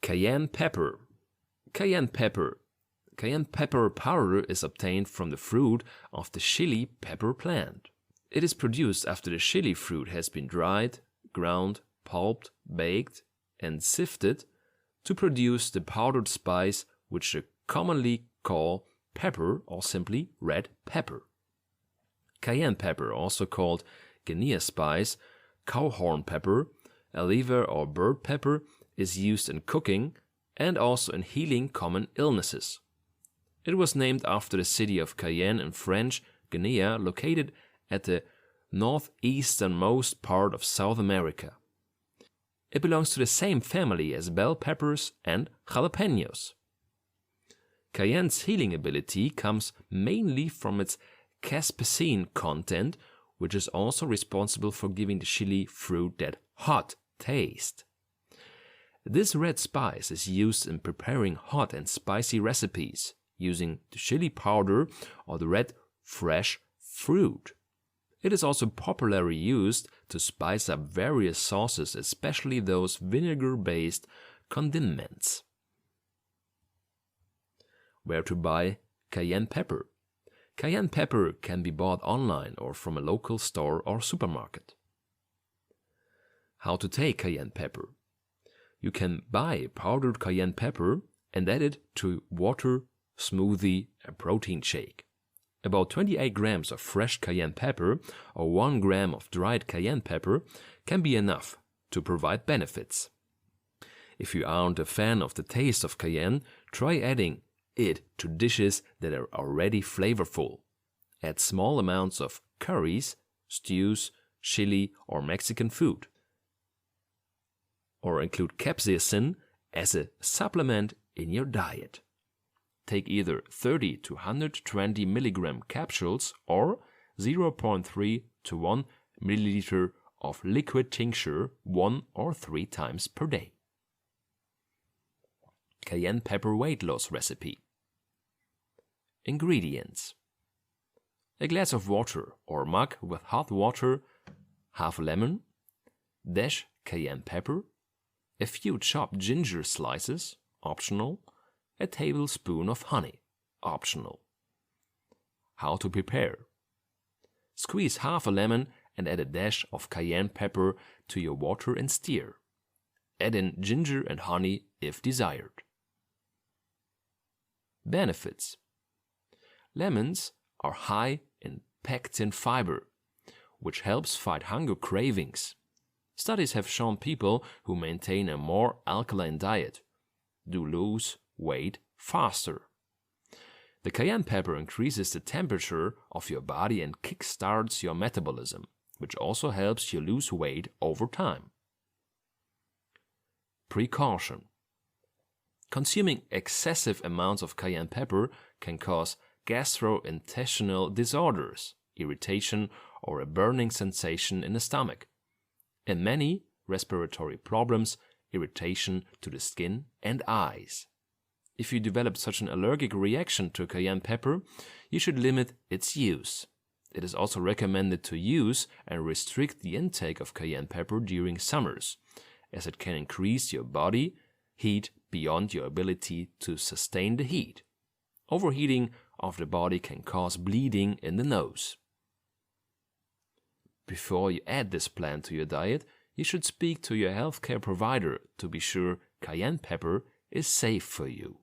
Cayenne pepper. Cayenne pepper. Cayenne pepper powder is obtained from the fruit of the chili pepper plant. It is produced after the chili fruit has been dried, ground, pulped, baked, and sifted to produce the powdered spice which they commonly call pepper or simply red pepper. Cayenne pepper, also called Guinea spice, cowhorn pepper, liver or bird pepper, is used in cooking and also in healing common illnesses. It was named after the city of Cayenne in French Guinea, located at the northeasternmost part of South America. It belongs to the same family as bell peppers and jalapenos. Cayenne's healing ability comes mainly from its capsaicin content, which is also responsible for giving the chili fruit that hot taste. This red spice is used in preparing hot and spicy recipes using the chili powder or the red fresh fruit. It is also popularly used to spice up various sauces, especially those vinegar-based condiments. Where to buy cayenne pepper? Cayenne pepper can be bought online or from a local store or supermarket. How to take cayenne pepper? You can buy powdered cayenne pepper and add it to water, smoothie, and protein shake. About 28 grams of fresh cayenne pepper or 1 gram of dried cayenne pepper can be enough to provide benefits. If you aren't a fan of the taste of cayenne, try adding it to dishes that are already flavorful. Add small amounts of curries, stews, chili, or Mexican food. Or include capsaicin as a supplement in your diet. Take either 30 to 120 milligram capsules or 0.3 to 1 milliliter of liquid tincture 1 or 3 times per day. Cayenne pepper weight loss recipe. Ingredients: a glass of water or mug with hot water, half a lemon, dash cayenne pepper, a few chopped ginger slices, optional, a tablespoon of honey, optional. How to prepare? Squeeze half a lemon and add a dash of cayenne pepper to your water and stir. Add in ginger and honey if desired. Benefits: lemons are high in pectin fiber, which helps fight hunger cravings. Studies have shown people who maintain a more alkaline diet do lose weight faster. The cayenne pepper increases the temperature of your body and kickstarts your metabolism, which also helps you lose weight over time. Precaution: consuming excessive amounts of cayenne pepper can cause gastrointestinal disorders, irritation, or a burning sensation in the stomach. In many, respiratory problems, irritation to the skin and eyes. If you develop such an allergic reaction to cayenne pepper, you should limit its use. It is also recommended to use and restrict the intake of cayenne pepper during summers, as it can increase your body heat beyond your ability to sustain the heat. Overheating of the body can cause bleeding in the nose. Before you add this plant to your diet, you should speak to your healthcare provider to be sure cayenne pepper is safe for you.